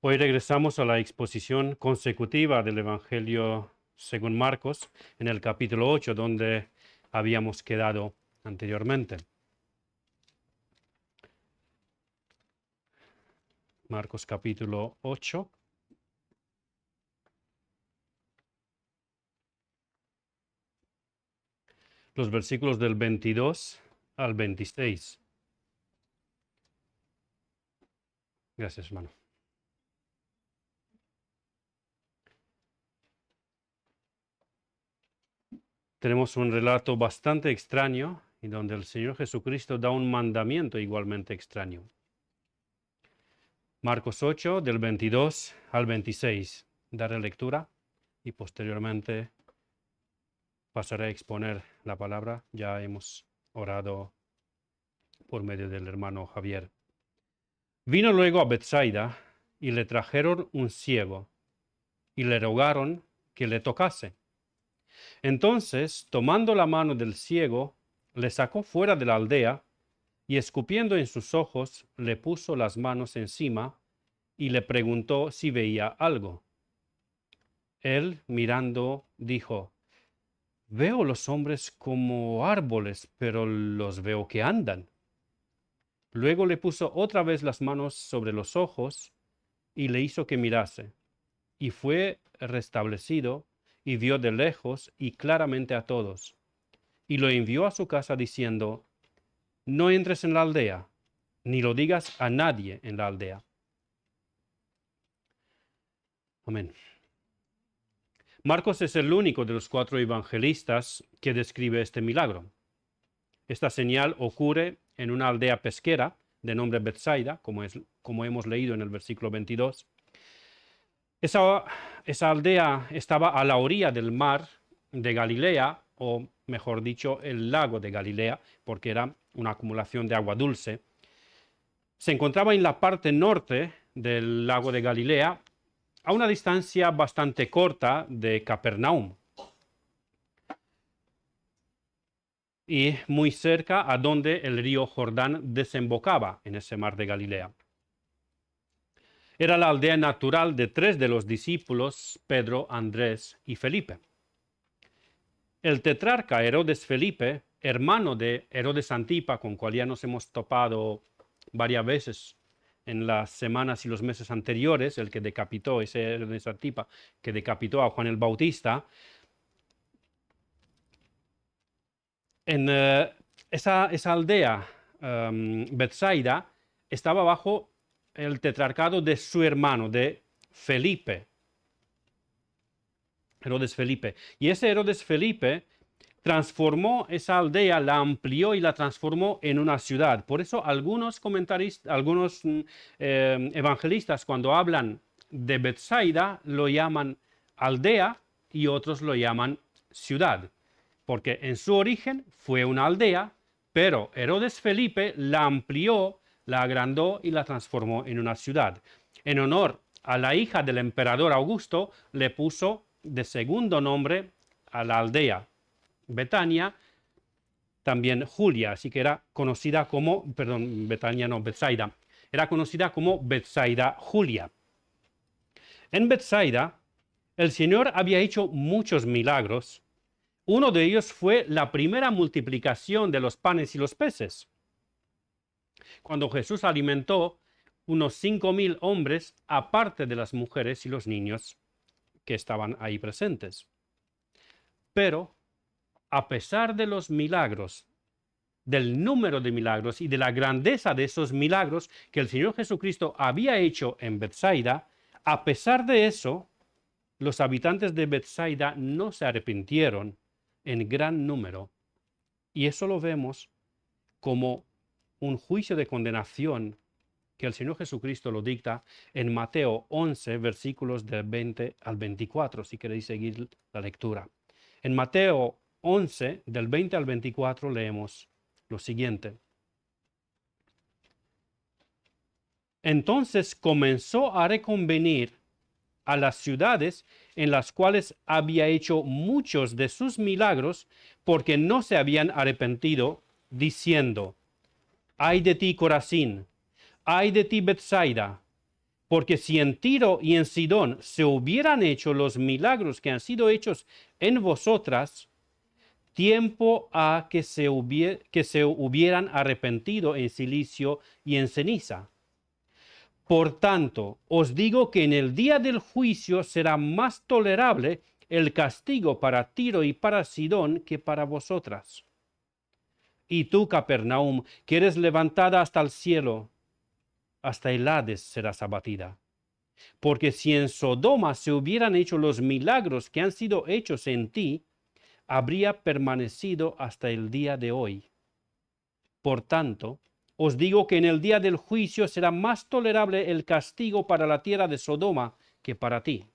Hoy regresamos a la exposición consecutiva del Evangelio según Marcos, en el capítulo 8, donde habíamos quedado anteriormente. Marcos capítulo 8. Los versículos del 22 al 26. Gracias, hermano. Tenemos un relato bastante extraño y donde el Señor Jesucristo da un mandamiento igualmente extraño. Marcos 8, del 22 al 26. Daré lectura y posteriormente pasaré a exponer la palabra. Ya hemos orado por medio del hermano Javier. Vino luego a Bethsaida y le trajeron un ciego y le rogaron que le tocase. Entonces, tomando la mano del ciego, le sacó fuera de la aldea y escupiendo en sus ojos, le puso las manos encima y le preguntó si veía algo. Él, mirando, dijo: Veo los hombres como árboles, pero los veo que andan. Luego le puso otra vez las manos sobre los ojos y le hizo que mirase. Y fue restablecido y vio de lejos y claramente a todos. Y lo envió a su casa diciendo: No entres en la aldea, ni lo digas a nadie en la aldea. Amén. Marcos es el único de los 4 evangelistas que describe este milagro. Esta señal ocurre en una aldea pesquera de nombre Bethsaida, como hemos leído en el versículo 22. Esa aldea estaba a la orilla del mar de Galilea, o mejor dicho, el lago de Galilea, porque era una acumulación de agua dulce. Se encontraba en la parte norte del lago de Galilea, a una distancia bastante corta de Capernaum, y muy cerca a donde el río Jordán desembocaba en ese mar de Galilea. Era la aldea natural de 3 de los discípulos, Pedro, Andrés y Felipe. El tetrarca Herodes Felipe, hermano de Herodes Antipa, con cual ya nos hemos topado varias veces en las semanas y los meses anteriores, el que decapitó, ese Herodes Antipa, que decapitó a Juan el Bautista. En esa aldea, Bethsaida, estaba bajo el tetrarcado de su hermano, de Felipe, Herodes Felipe. Y ese Herodes Felipe transformó esa aldea, la amplió y la transformó en una ciudad. Por eso algunos comentaristas, algunos evangelistas, cuando hablan de Bethsaida, lo llaman aldea y otros lo llaman ciudad. Porque en su origen fue una aldea, pero Herodes Felipe la amplió, la agrandó y la transformó en una ciudad. En honor a la hija del emperador Augusto, le puso de segundo nombre a la aldea Betania, también Julia, así que era conocida como, perdón, Betania no, Bethsaida, era conocida como Bethsaida Julia. En Bethsaida, el Señor había hecho muchos milagros. Uno de ellos fue la primera multiplicación de los panes y los peces, cuando Jesús alimentó unos 5,000 hombres, aparte de las mujeres y los niños que estaban ahí presentes. Pero, a pesar de los milagros, del número de milagros y de la grandeza de esos milagros que el Señor Jesucristo había hecho en Bethsaida, a pesar de eso, los habitantes de Bethsaida no se arrepintieron en gran número. Y eso lo vemos como un juicio de condenación que el Señor Jesucristo lo dicta en Mateo 11, versículos del 20 al 24, si queréis seguir la lectura. En Mateo 11, del 20 al 24, leemos lo siguiente. Entonces comenzó a reconvenir a las ciudades en las cuales había hecho muchos de sus milagros, porque no se habían arrepentido, diciendo: Ay de ti, Corazín, ay de ti, Bethsaida, Porque si en Tiro y en Sidón se hubieran hecho los milagros que han sido hechos en vosotras, tiempo ha que se hubieran arrepentido en silicio y en ceniza. Por tanto, os digo que en el día del juicio será más tolerable el castigo para Tiro y para Sidón que para vosotras. Y tú, Capernaum, que eres levantada hasta el cielo, hasta el Hades serás abatida. Porque si en Sodoma se hubieran hecho los milagros que han sido hechos en ti, habría permanecido hasta el día de hoy. Por tanto, os digo que en el día del juicio será más tolerable el castigo para la tierra de Sodoma que para ti.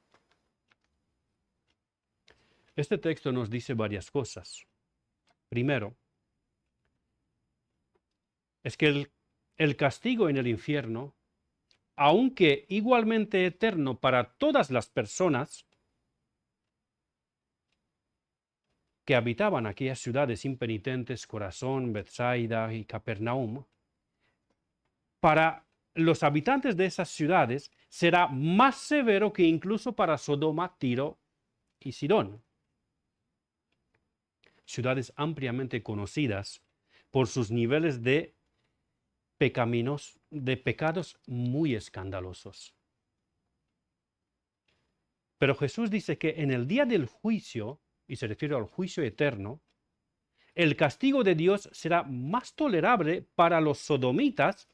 Este texto nos dice varias cosas. Primero, es que el castigo en el infierno, aunque igualmente eterno para todas las personas que habitaban aquellas ciudades impenitentes, Corazón, Bethsaida y Capernaum, para los habitantes de esas ciudades será más severo que incluso para Sodoma, Tiro y Sidón. Ciudades ampliamente conocidas por sus niveles de pecados muy escandalosos. Pero Jesús dice que en el día del juicio, y se refiere al juicio eterno, el castigo de Dios será más tolerable para los sodomitas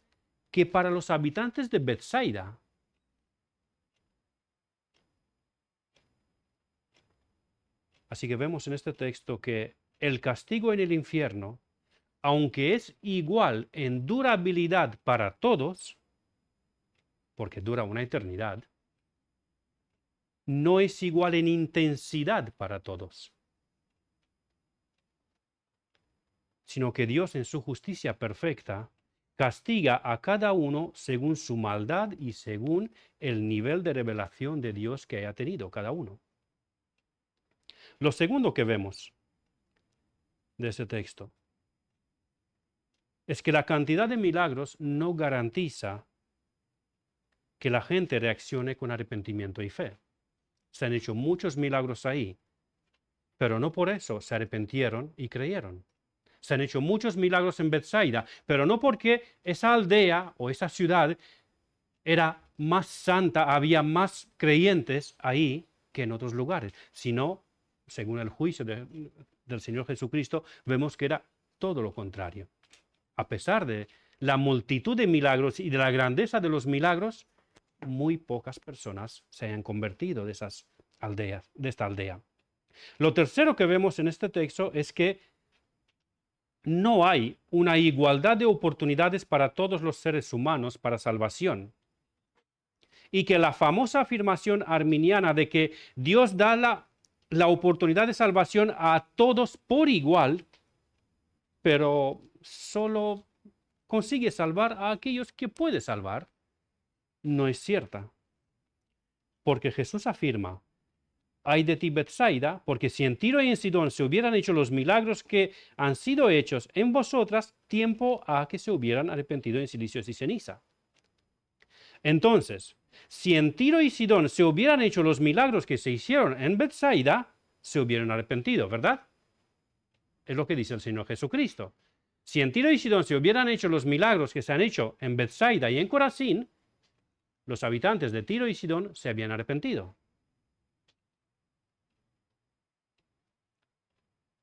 que para los habitantes de Bethsaida. Así que vemos en este texto que el castigo en el infierno, aunque es igual en durabilidad para todos, porque dura una eternidad, no es igual en intensidad para todos, sino que Dios en su justicia perfecta castiga a cada uno según su maldad y según el nivel de revelación de Dios que haya tenido cada uno. Lo segundo que vemos de ese texto es que la cantidad de milagros no garantiza que la gente reaccione con arrepentimiento y fe. Se han hecho muchos milagros ahí, pero no por eso se arrepintieron y creyeron. Se han hecho muchos milagros en Bethsaida, pero no porque esa aldea o esa ciudad era más santa, había más creyentes ahí que en otros lugares, sino, según el juicio del Señor Jesucristo, vemos que era todo lo contrario. A pesar de la multitud de milagros y de la grandeza de los milagros, muy pocas personas se han convertido de esas aldeas, de esta aldea. Lo tercero que vemos en este texto es que no hay una igualdad de oportunidades para todos los seres humanos para salvación. Y que la famosa afirmación arminiana de que Dios da la oportunidad de salvación a todos por igual, pero solo consigue salvar a aquellos que puede salvar, no es cierta. Porque Jesús afirma: ay de ti, Bethsaida, porque si en Tiro y en Sidón se hubieran hecho los milagros que han sido hechos en vosotras, tiempo ha que se hubieran arrepentido en cilicios y ceniza. Entonces, si en Tiro y Sidón se hubieran hecho los milagros que se hicieron en Bethsaida, se hubieran arrepentido, ¿verdad? Es lo que dice el Señor Jesucristo. Si en Tiro y Sidón se hubieran hecho los milagros que se han hecho en Bethsaida y en Corazín, los habitantes de Tiro y Sidón se habían arrepentido.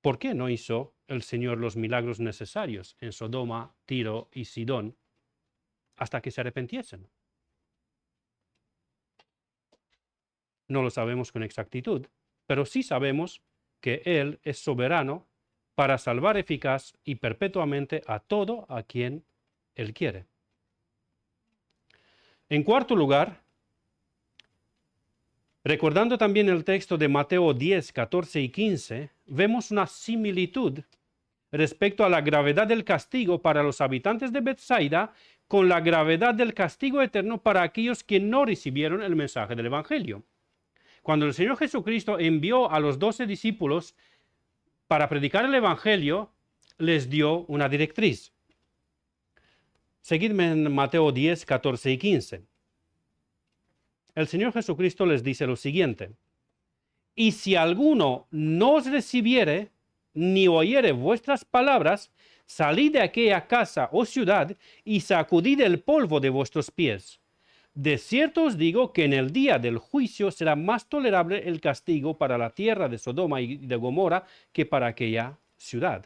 ¿Por qué no hizo el Señor los milagros necesarios en Sodoma, Tiro y Sidón hasta que se arrepintiesen? No lo sabemos con exactitud, pero sí sabemos que Él es soberano para salvar eficaz y perpetuamente a todo a quien Él quiere. En cuarto lugar, recordando también el texto de Mateo 10, 14 y 15, vemos una similitud respecto a la gravedad del castigo para los habitantes de Bethsaida con la gravedad del castigo eterno para aquellos que no recibieron el mensaje del Evangelio. Cuando el Señor Jesucristo envió a los 12 discípulos para predicar el Evangelio, les dio una directriz. Seguidme en Mateo 10, 14 y 15. el Señor Jesucristo les dice lo siguiente: y si alguno no os recibiere, ni oyere vuestras palabras, salid de aquella casa o ciudad y sacudid el polvo de vuestros pies. De cierto os digo que en el día del juicio será más tolerable el castigo para la tierra de Sodoma y de Gomorra que para aquella ciudad.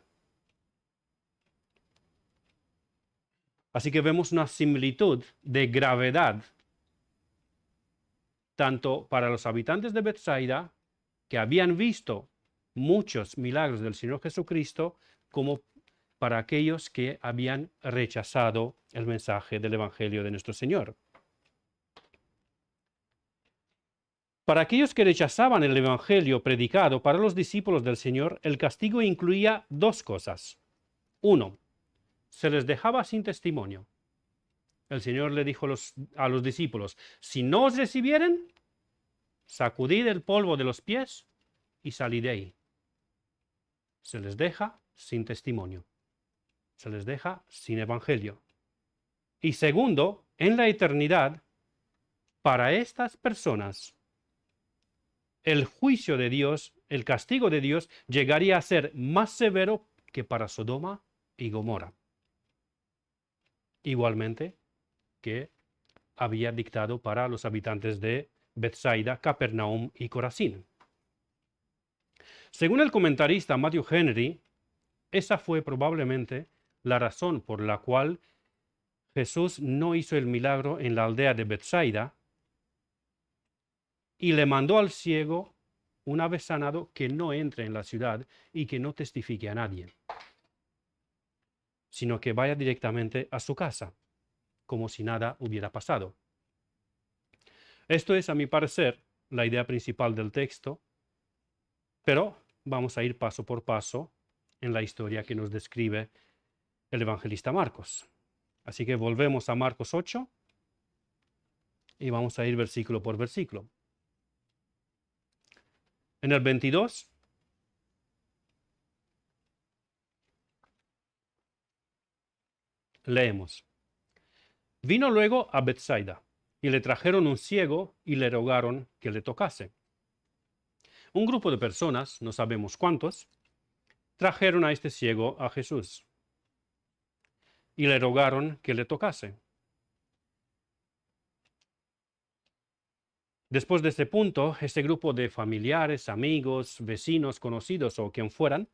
Así que vemos una similitud de gravedad tanto para los habitantes de Bethsaida, que habían visto muchos milagros del Señor Jesucristo, como para aquellos que habían rechazado el mensaje del Evangelio de nuestro Señor. Para aquellos que rechazaban el Evangelio predicado para los discípulos del Señor, el castigo incluía dos cosas. Uno, se les dejaba sin testimonio. El Señor le dijo a los discípulos: si no os recibieren, sacudid el polvo de los pies y salid de ahí. Se les deja sin testimonio. Se les deja sin evangelio. Y segundo, en la eternidad, para estas personas, el juicio de Dios, el castigo de Dios, llegaría a ser más severo que para Sodoma y Gomorra. Igualmente que había dictado para los habitantes de Bethsaida, Capernaum y Corazín. Según el comentarista Matthew Henry, esa fue probablemente la razón por la cual Jesús no hizo el milagro en la aldea de Bethsaida y le mandó al ciego, una vez sanado, que no entre en la ciudad y que no testifique a nadie, sino que vaya directamente a su casa, como si nada hubiera pasado. Esto es, a mi parecer, la idea principal del texto, pero vamos a ir paso por paso en la historia que nos describe el evangelista Marcos. Así que volvemos a Marcos 8 y vamos a ir versículo por versículo. En el 22, leemos: vino luego a Bethsaida y le trajeron un ciego y le rogaron que le tocase. Un grupo de personas, no sabemos cuántos, trajeron a este ciego a Jesús y le rogaron que le tocase. Después de este punto, este grupo de familiares, amigos, vecinos, conocidos o quien fueran,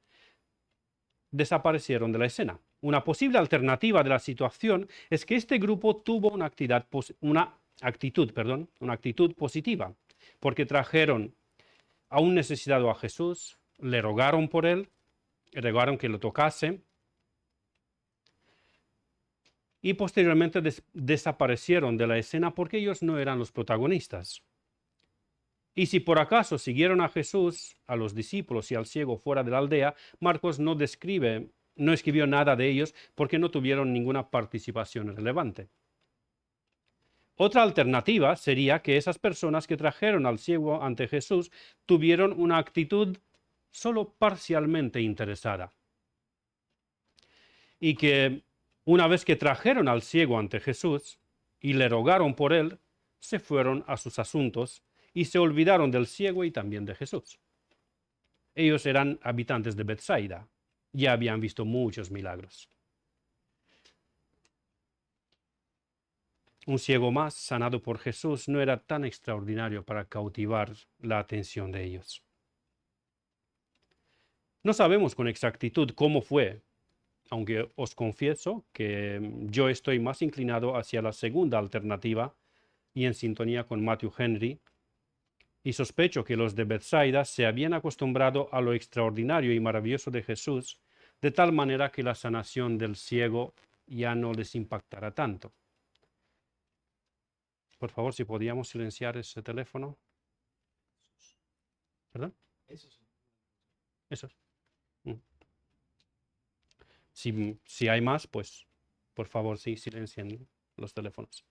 desaparecieron de la escena. Una posible alternativa de la situación es que este grupo tuvo una actitud positiva, porque trajeron a un necesitado a Jesús, le rogaron por él, le rogaron que lo tocase, y posteriormente desaparecieron de la escena porque ellos no eran los protagonistas. Y si por acaso siguieron a Jesús, a los discípulos y al ciego fuera de la aldea, Marcos no escribió nada de ellos porque no tuvieron ninguna participación relevante. Otra alternativa sería que esas personas que trajeron al ciego ante Jesús tuvieron una actitud solo parcialmente interesada. Y que una vez que trajeron al ciego ante Jesús y le rogaron por él, se fueron a sus asuntos y se olvidaron del ciego y también de Jesús. Ellos eran habitantes de Bethsaida, ya habían visto muchos milagros. Un ciego más sanado por Jesús no era tan extraordinario para cautivar la atención de ellos. No sabemos con exactitud cómo fue, aunque os confieso que yo estoy más inclinado hacia la segunda alternativa y en sintonía con Matthew Henry, y sospecho que los de Bethsaida se habían acostumbrado a lo extraordinario y maravilloso de Jesús, de tal manera que la sanación del ciego ya no les impactará tanto. Por favor, si podíamos silenciar ese teléfono. ¿Perdón? Esos. Si hay más, pues, por favor, sí, silencien los teléfonos.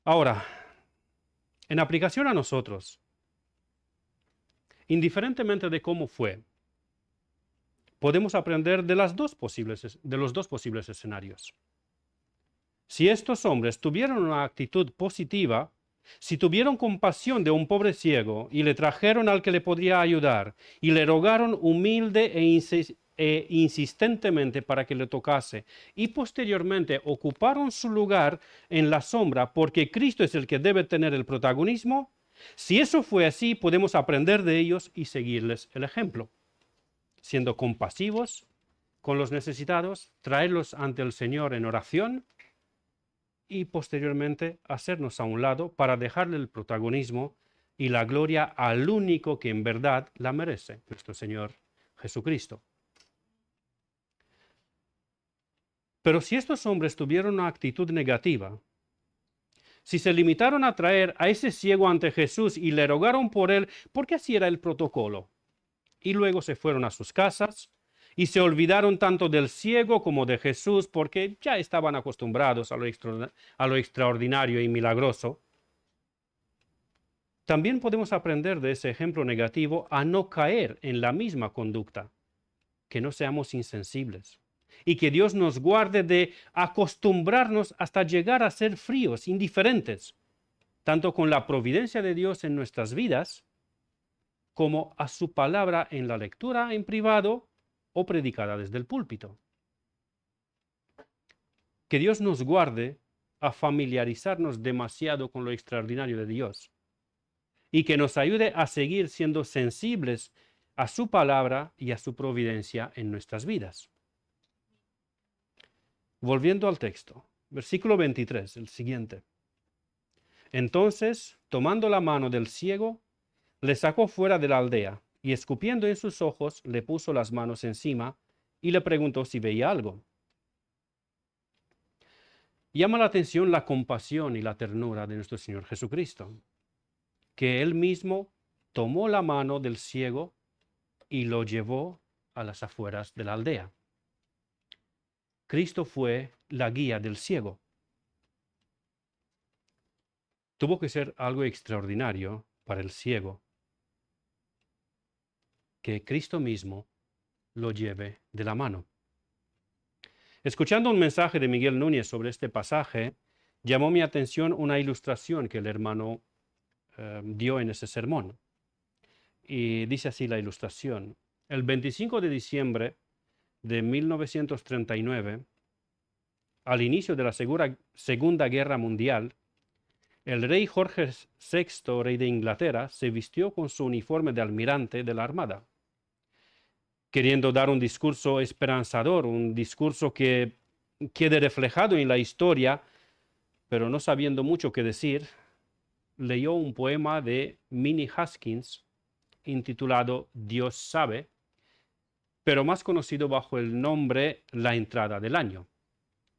Ahora, en aplicación a nosotros, indiferentemente de cómo fue, podemos aprender de los dos posibles escenarios. Si estos hombres tuvieron una actitud positiva Si tuvieron compasión de un pobre ciego y le trajeron al que le podría ayudar y le rogaron humilde e insistentemente para que le tocase y posteriormente ocuparon su lugar en la sombra porque Cristo es el que debe tener el protagonismo, si eso fue así, podemos aprender de ellos y seguirles el ejemplo, siendo compasivos con los necesitados, traerlos ante el Señor en oración y posteriormente hacernos a un lado para dejarle el protagonismo y la gloria al único que en verdad la merece, nuestro Señor Jesucristo. Pero si estos hombres tuvieron una actitud negativa, si se limitaron a traer a ese ciego ante Jesús y le rogaron por él, porque así era el protocolo, y luego se fueron a sus casas y se olvidaron tanto del ciego como de Jesús porque ya estaban acostumbrados a lo extraordinario y milagroso, también podemos aprender de ese ejemplo negativo a no caer en la misma conducta, que no seamos insensibles y que Dios nos guarde de acostumbrarnos hasta llegar a ser fríos, indiferentes, tanto con la providencia de Dios en nuestras vidas, como a su palabra en la lectura en privado o predicada desde el púlpito. Que Dios nos guarde a familiarizarnos demasiado con lo extraordinario de Dios y que nos ayude a seguir siendo sensibles a su palabra y a su providencia en nuestras vidas. Volviendo al texto, versículo 23, el siguiente. Entonces, tomando la mano del ciego, le sacó fuera de la aldea y escupiendo en sus ojos, le puso las manos encima y le preguntó si veía algo. Llama la atención la compasión y la ternura de nuestro Señor Jesucristo, que Él mismo tomó la mano del ciego y lo llevó a las afueras de la aldea. Cristo fue la guía del ciego. Tuvo que ser algo extraordinario para el ciego que Cristo mismo lo lleve de la mano. Escuchando un mensaje de Miguel Núñez sobre este pasaje, llamó mi atención una ilustración que el hermano dio en ese sermón. Y dice así la ilustración. El 25 de diciembre de 1939, al inicio de la Segunda Guerra Mundial, el rey Jorge VI, rey de Inglaterra, se vistió con su uniforme de almirante de la Armada, queriendo dar un discurso esperanzador, un discurso que quede reflejado en la historia, pero no sabiendo mucho qué decir, leyó un poema de Minnie Haskins intitulado Dios sabe, pero más conocido bajo el nombre La entrada del año.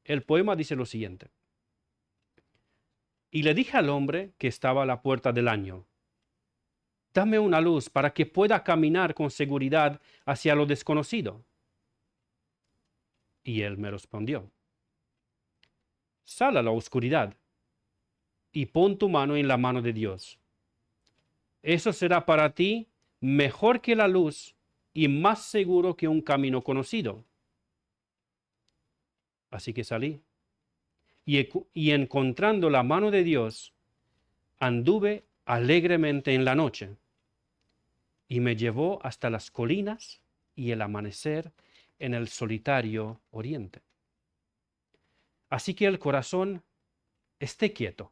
El poema dice lo siguiente. Y le dije al hombre que estaba a la puerta del año, dame una luz para que pueda caminar con seguridad hacia lo desconocido. Y él me respondió, sal a la oscuridad y pon tu mano en la mano de Dios. Eso será para ti mejor que la luz y más seguro que un camino conocido. Así que salí y encontrando la mano de Dios, anduve alegremente en la noche y me llevó hasta las colinas y el amanecer en el solitario oriente. Así que el corazón esté quieto.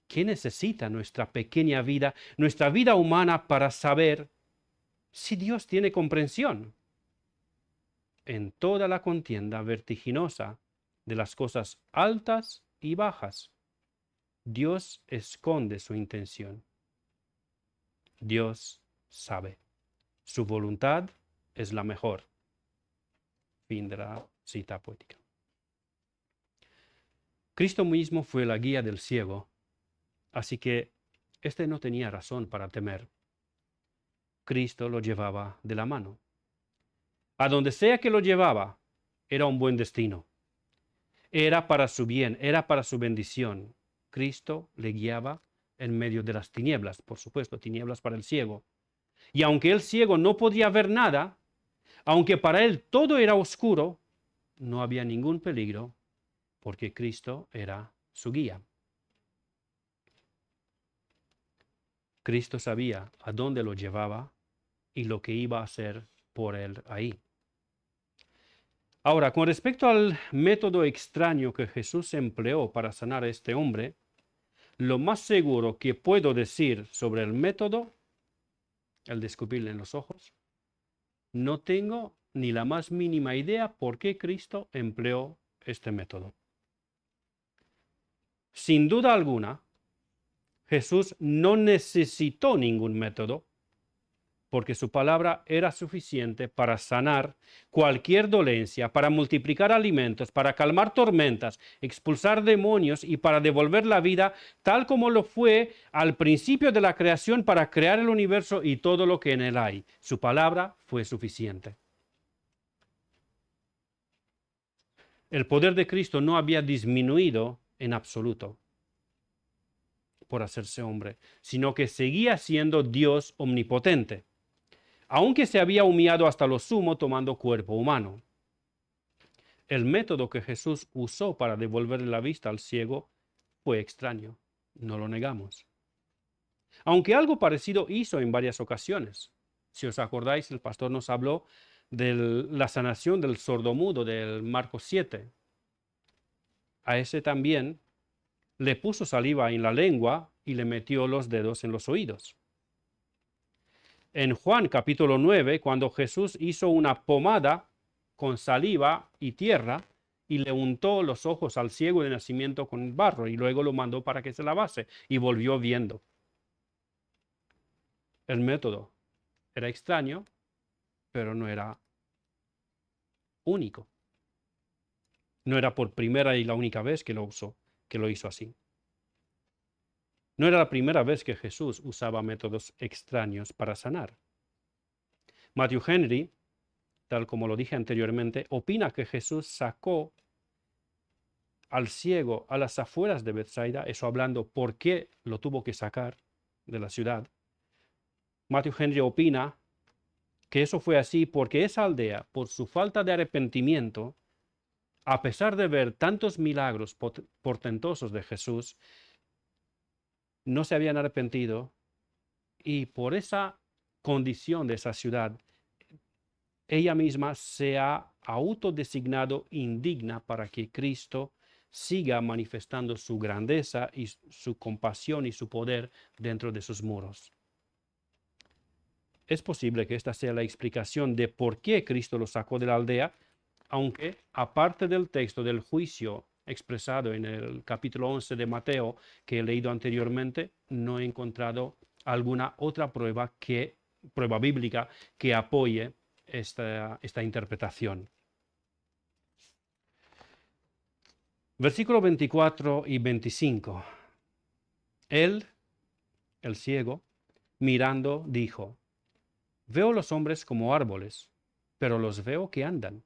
¿Qué necesita nuestra pequeña vida, nuestra vida humana para saber si Dios tiene comprensión? En toda la contienda vertiginosa de las cosas altas y bajas, Dios esconde su intención. Dios sabe. Su voluntad es la mejor. Fin de la cita poética. Cristo mismo fue la guía del ciego, así que éste no tenía razón para temer. Cristo lo llevaba de la mano. A donde sea que lo llevaba, era un buen destino. Era para su bien, era para su bendición. Cristo le guiaba en medio de las tinieblas, por supuesto, tinieblas para el ciego. Y aunque el ciego no podía ver nada, aunque para él todo era oscuro, no había ningún peligro, porque Cristo era su guía. Cristo sabía a dónde lo llevaba y lo que iba a hacer por él ahí. Ahora, con respecto al método extraño que Jesús empleó para sanar a este hombre, lo más seguro que puedo decir sobre el método, el de escupirle en los ojos, no tengo ni la más mínima idea por qué Cristo empleó este método. Sin duda alguna, Jesús no necesitó ningún método, porque su palabra era suficiente para sanar cualquier dolencia, para multiplicar alimentos, para calmar tormentas, expulsar demonios y para devolver la vida tal como lo fue al principio de la creación para crear el universo y todo lo que en él hay. Su palabra fue suficiente. El poder de Cristo no había disminuido en absoluto por hacerse hombre, sino que seguía siendo Dios omnipotente, aunque se había humillado hasta lo sumo tomando cuerpo humano. El método que Jesús usó para devolverle la vista al ciego fue extraño, no lo negamos. Aunque algo parecido hizo en varias ocasiones. Si os acordáis, el pastor nos habló de la sanación del sordomudo del Marcos 7. A ese también le puso saliva en la lengua y le metió los dedos en los oídos. En Juan capítulo 9, cuando Jesús hizo una pomada con saliva y tierra y le untó los ojos al ciego de nacimiento con barro y luego lo mandó para que se lavase y volvió viendo. El método era extraño, pero no era único. No era por primera y la única vez que lo usó, que lo hizo así. No era la primera vez que Jesús usaba métodos extraños para sanar. Matthew Henry, tal como lo dije anteriormente, opina que Jesús sacó al ciego a las afueras de Bethsaida, eso hablando por qué lo tuvo que sacar de la ciudad. Matthew Henry opina que eso fue así porque esa aldea, por su falta de arrepentimiento, a pesar de ver tantos milagros portentosos de Jesús, no se habían arrepentido y por esa condición de esa ciudad, ella misma se ha autodesignado indigna para que Cristo siga manifestando su grandeza y su compasión y su poder dentro de sus muros. Es posible que esta sea la explicación de por qué Cristo lo sacó de la aldea, aunque aparte del texto del juicio expresado en el capítulo 11 de Mateo que he leído anteriormente, no he encontrado alguna otra prueba bíblica que apoye esta interpretación. Versículo 24 y 25. Él, el ciego, mirando, dijo: Veo los hombres como árboles, pero los veo que andan.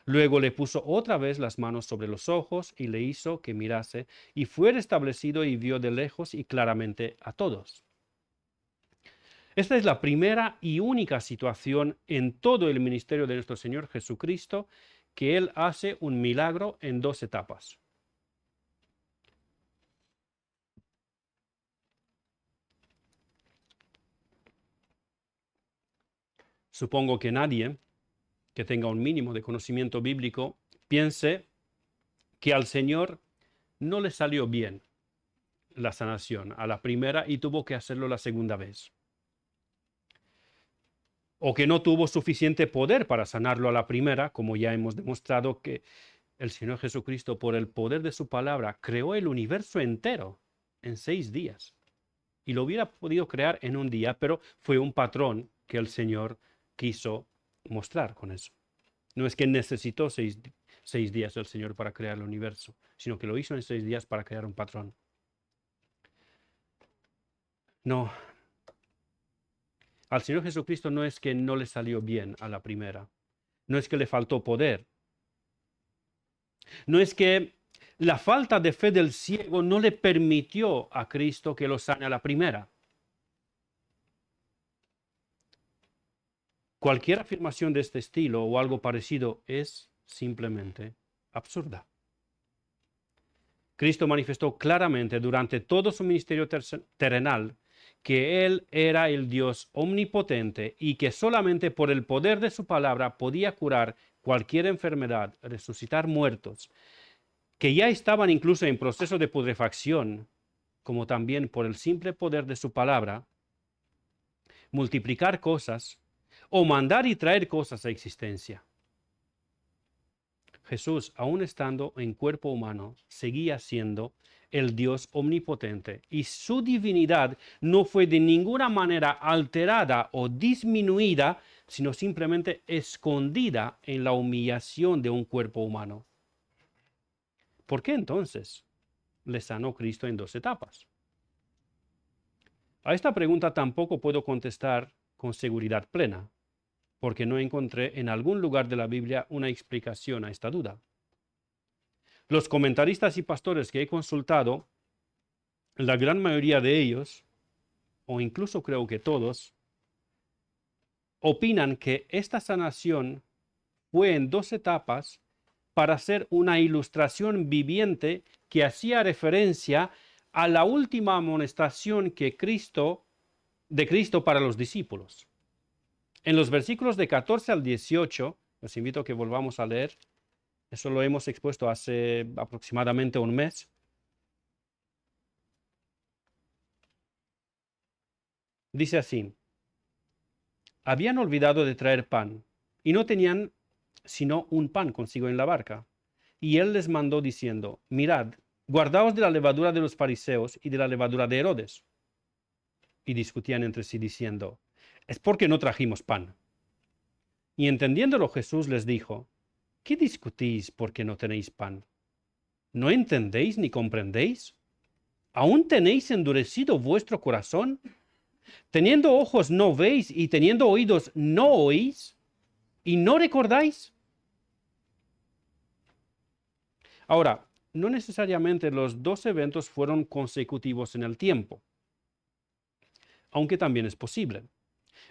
Luego le puso otra vez las manos sobre los ojos y le hizo que mirase, y fue restablecido y vio de lejos y claramente a todos. Esta es la primera y única situación en todo el ministerio de nuestro Señor Jesucristo que Él hace un milagro en dos etapas. Supongo que nadie que tenga un mínimo de conocimiento bíblico piense que al Señor no le salió bien la sanación a la primera y tuvo que hacerlo la segunda vez. O que no tuvo suficiente poder para sanarlo a la primera, como ya hemos demostrado que el Señor Jesucristo, por el poder de su palabra, creó el universo entero en 6 días. Y lo hubiera podido crear en un día, pero fue un patrón que el Señor quiso mostrar con eso. No es que necesitó 6 días el Señor para crear el universo, sino que lo hizo en 6 días para crear un patrón. No. Al Señor Jesucristo no es que no le salió bien a la primera. No es que le faltó poder. No es que la falta de fe del ciego no le permitió a Cristo que lo sane a la primera. Cualquier afirmación de este estilo o algo parecido es simplemente absurda. Cristo manifestó claramente durante todo su ministerio terrenal que Él era el Dios omnipotente y que solamente por el poder de su palabra podía curar cualquier enfermedad, resucitar muertos, que ya estaban incluso en proceso de putrefacción, como también por el simple poder de su palabra, multiplicar cosas o mandar y traer cosas a existencia. Jesús, aun estando en cuerpo humano, seguía siendo el Dios omnipotente y su divinidad no fue de ninguna manera alterada o disminuida, sino simplemente escondida en la humillación de un cuerpo humano. ¿Por qué entonces le sanó Cristo en 2 etapas? A esta pregunta tampoco puedo contestar con seguridad plena, porque no encontré en algún lugar de la Biblia una explicación a esta duda. Los comentaristas y pastores que he consultado, la gran mayoría de ellos, o incluso creo que todos, opinan que esta sanación fue en 2 etapas para ser una ilustración viviente que hacía referencia a la última amonestación de Cristo para los discípulos. En los versículos de 14 al 18, los invito a que volvamos a leer, eso lo hemos expuesto hace aproximadamente un mes. Dice así: habían olvidado de traer pan, y no tenían sino un pan consigo en la barca. Y él les mandó diciendo: mirad, guardaos de la levadura de los fariseos y de la levadura de Herodes. Y discutían entre sí diciendo: es porque no trajimos pan. Y entendiéndolo Jesús les dijo: ¿qué discutís porque no tenéis pan? ¿No entendéis ni comprendéis? ¿Aún tenéis endurecido vuestro corazón? ¿Teniendo ojos no veis y teniendo oídos no oís? ¿Y no recordáis? Ahora, no necesariamente los 2 eventos fueron consecutivos en el tiempo, aunque también es posible.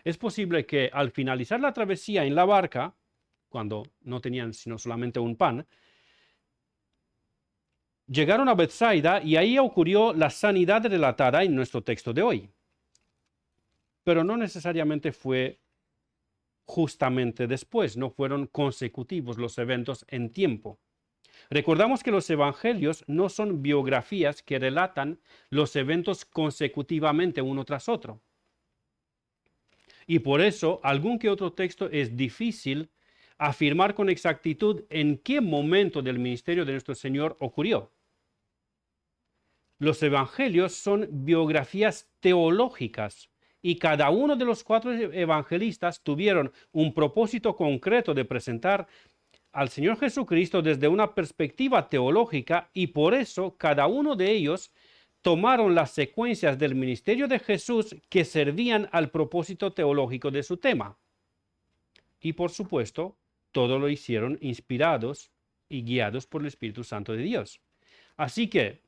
Es posible que al finalizar la travesía en la barca, cuando no tenían sino solamente un pan, llegaron a Bethsaida y ahí ocurrió la sanidad relatada en nuestro texto de hoy. Pero no necesariamente fue justamente después, no fueron consecutivos los eventos en tiempo. Recordamos que los evangelios no son biografías que relatan los eventos consecutivamente uno tras otro. Y por eso, algún que otro texto es difícil afirmar con exactitud en qué momento del ministerio de nuestro Señor ocurrió. Los evangelios son biografías teológicas y cada uno de los 4 evangelistas tuvieron un propósito concreto de presentar al Señor Jesucristo desde una perspectiva teológica, y por eso cada uno de ellos tomaron las secuencias del ministerio de Jesús que servían al propósito teológico de su tema. Y por supuesto, todo lo hicieron inspirados y guiados por el Espíritu Santo de Dios. Así que,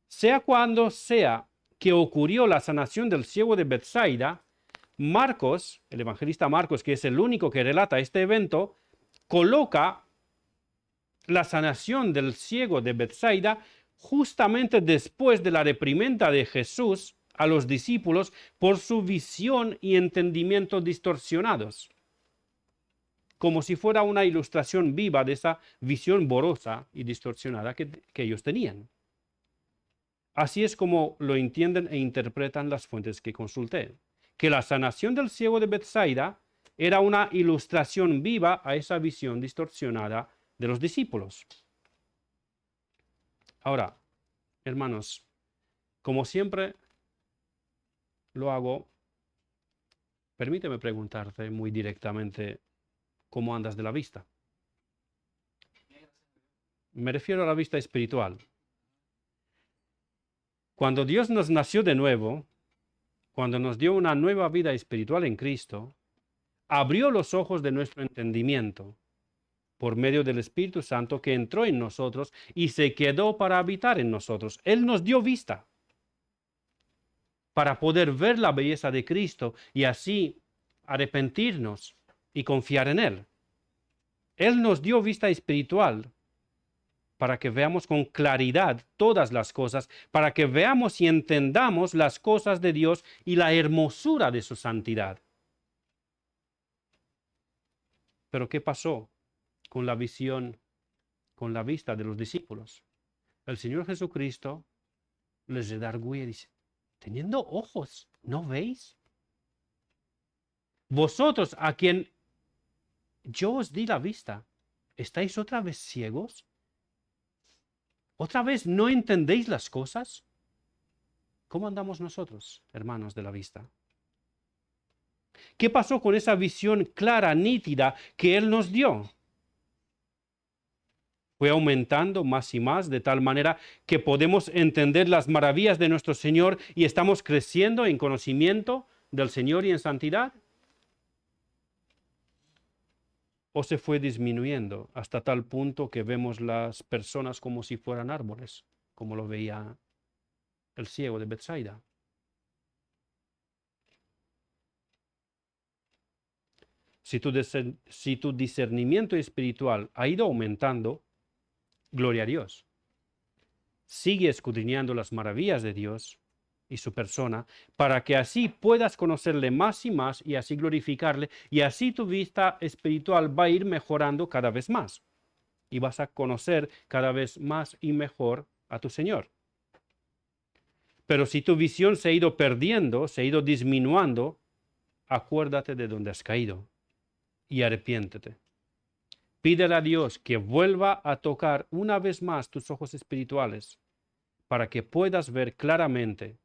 sea cuando sea que ocurrió la sanación del ciego de Bethsaida, Marcos, el evangelista Marcos, que es el único que relata este evento, coloca la sanación del ciego de Bethsaida justamente después de la reprimenda de Jesús a los discípulos por su visión y entendimiento distorsionados, como si fuera una ilustración viva de esa visión borrosa y distorsionada que ellos tenían. Así es como lo entienden e interpretan las fuentes que consulté, que la sanación del ciego de Bethsaida era una ilustración viva a esa visión distorsionada de los discípulos. Ahora, hermanos, como siempre lo hago, permíteme preguntarte muy directamente, ¿cómo andas de la vista? Me refiero a la vista espiritual. Cuando Dios nos nació de nuevo, cuando nos dio una nueva vida espiritual en Cristo, abrió los ojos de nuestro entendimiento por medio del Espíritu Santo que entró en nosotros y se quedó para habitar en nosotros. Él nos dio vista para poder ver la belleza de Cristo y así arrepentirnos y confiar en Él. Él nos dio vista espiritual para que veamos con claridad todas las cosas, para que veamos y entendamos las cosas de Dios y la hermosura de su santidad. Pero ¿qué pasó con la visión, con la vista de los discípulos? El Señor Jesucristo les redarguye y dice, teniendo ojos, ¿no veis? Vosotros a quien yo os di la vista, ¿estáis otra vez ciegos? ¿Otra vez no entendéis las cosas? ¿Cómo andamos nosotros, hermanos de la vista? ¿Qué pasó con esa visión clara, nítida que Él nos dio? Fue aumentando más y más de tal manera que podemos entender las maravillas de nuestro Señor y estamos creciendo en conocimiento del Señor y en santidad. ¿O se fue disminuyendo hasta tal punto que vemos las personas como si fueran árboles, como lo veía el ciego de Betsaida? Si tu discernimiento espiritual ha ido aumentando, gloria a Dios. Sigue escudriñando las maravillas de Dios y su persona, para que así puedas conocerle más y más y así glorificarle, y así tu vista espiritual va a ir mejorando cada vez más. Y vas a conocer cada vez más y mejor a tu Señor. Pero si tu visión se ha ido perdiendo, se ha ido disminuyendo, acuérdate de dónde has caído y arrepiéntete. Pídele a Dios que vuelva a tocar una vez más tus ojos espirituales para que puedas ver claramente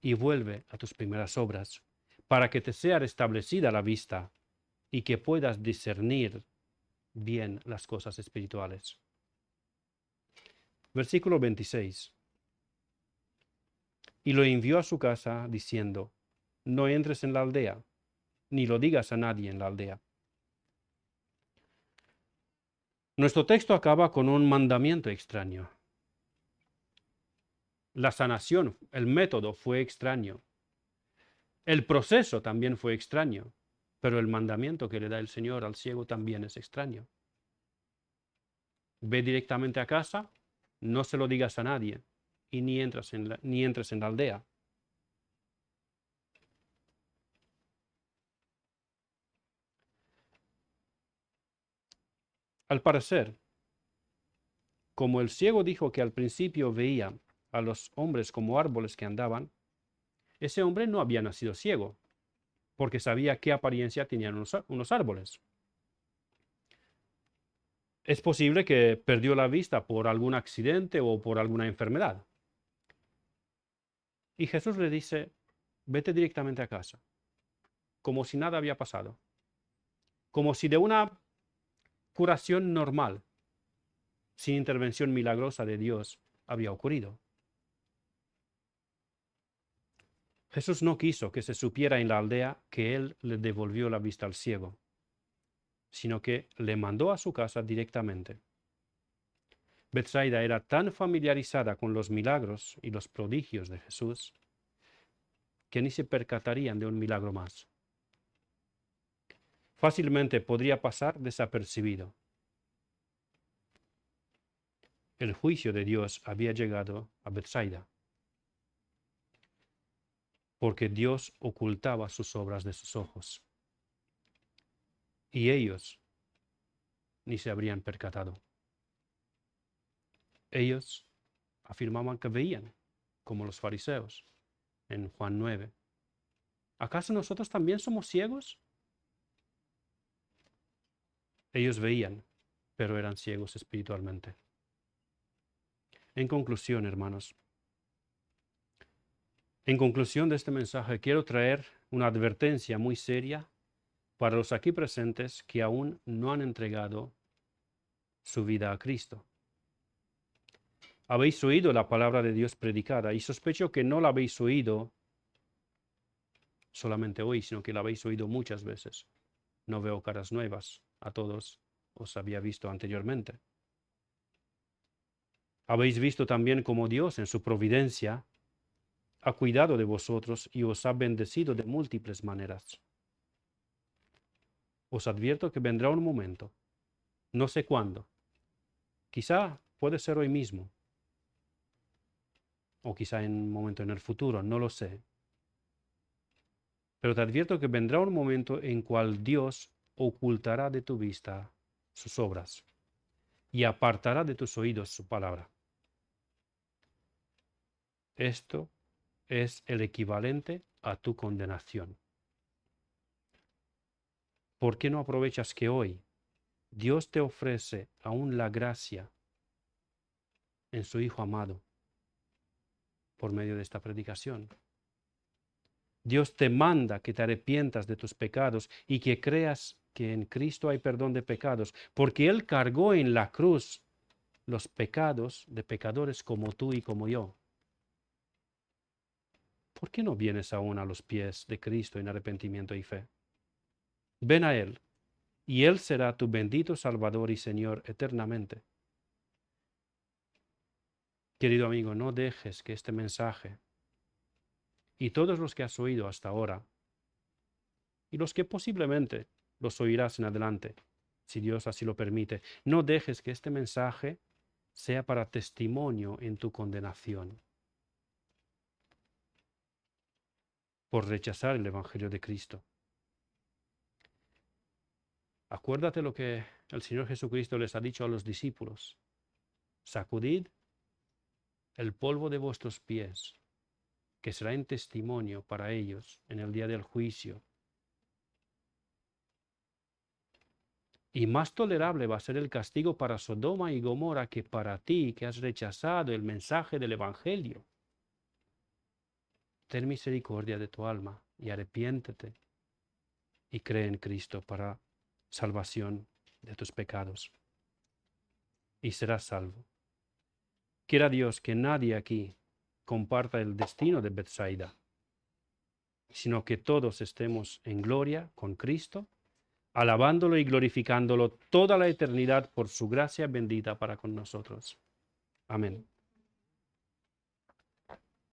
y vuelve a tus primeras obras, para que te sea restablecida la vista y que puedas discernir bien las cosas espirituales. Versículo 26. Y lo envió a su casa diciendo, no entres en la aldea, ni lo digas a nadie en la aldea. Nuestro texto acaba con un mandamiento extraño. La sanación, el método fue extraño. El proceso también fue extraño, pero el mandamiento que le da el Señor al ciego también es extraño. Ve directamente a casa, no se lo digas a nadie y ni entres en la aldea. Al parecer, como el ciego dijo que al principio veía a los hombres como árboles que andaban, ese hombre no había nacido ciego, porque sabía qué apariencia tenían unos árboles. Es posible que perdió la vista por algún accidente o por alguna enfermedad. Y Jesús le dice, vete directamente a casa, como si nada había pasado, como si de una curación normal, sin intervención milagrosa de Dios, había ocurrido. Jesús no quiso que se supiera en la aldea que Él le devolvió la vista al ciego, sino que le mandó a su casa directamente. Betsaida era tan familiarizada con los milagros y los prodigios de Jesús que ni se percatarían de un milagro más. Fácilmente podría pasar desapercibido. El juicio de Dios había llegado a Betsaida, porque Dios ocultaba sus obras de sus ojos, y ellos ni se habrían percatado. Ellos afirmaban que veían, como los fariseos, en Juan 9. ¿Acaso nosotros también somos ciegos? Ellos veían, pero eran ciegos espiritualmente. En conclusión, hermanos, en conclusión de este mensaje, quiero traer una advertencia muy seria para los aquí presentes que aún no han entregado su vida a Cristo. Habéis oído la palabra de Dios predicada y sospecho que no la habéis oído solamente hoy, sino que la habéis oído muchas veces. No veo caras nuevas, a todos os había visto anteriormente. Habéis visto también cómo Dios en su providencia ha cuidado de vosotros y os ha bendecido de múltiples maneras. Os advierto que vendrá un momento, no sé cuándo, Quizá puede ser hoy mismo, o quizá en un momento en el futuro, no lo sé. Pero te advierto que vendrá un momento en cual Dios ocultará de tu vista sus obras y apartará de tus oídos su palabra. Esto es el equivalente a tu condenación. ¿Por qué no aprovechas que hoy Dios te ofrece aún la gracia en su Hijo amado por medio de esta predicación? Dios te manda que te arrepientas de tus pecados y que creas que en Cristo hay perdón de pecados, porque Él cargó en la cruz los pecados de pecadores como tú y como yo. ¿Por qué no vienes aún a los pies de Cristo en arrepentimiento y fe? Ven a Él, y Él será tu bendito Salvador y Señor eternamente. Querido amigo, no dejes que este mensaje y todos los que has oído hasta ahora, y los que posiblemente los oirás en adelante, si Dios así lo permite, no dejes que este mensaje sea para testimonio en tu condenación por rechazar el Evangelio de Cristo. Acuérdate lo que el Señor Jesucristo les ha dicho a los discípulos: sacudid el polvo de vuestros pies, que será en testimonio para ellos en el día del juicio. Y más tolerable va a ser el castigo para Sodoma y Gomorra que para ti, que has rechazado el mensaje del Evangelio. Ten misericordia de tu alma y arrepiéntete y cree en Cristo para salvación de tus pecados, y serás salvo. Quiera Dios que nadie aquí comparta el destino de Bethsaida, sino que todos estemos en gloria con Cristo, alabándolo y glorificándolo toda la eternidad por su gracia bendita para con nosotros. Amén.